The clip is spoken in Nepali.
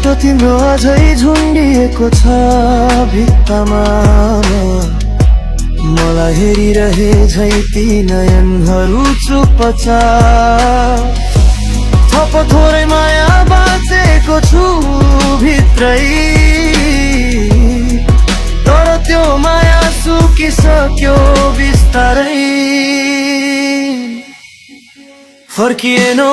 फोटो तिम्रो अझै झुन्डिएको छ भित्तामा मलाई हेरिरहे झै ती नयनहरू चुपचाप थप थोरै माया बाँचेको छु भित्रै तर त्यो माया सुकिसक्यो बिस्तारै फर्किएनौ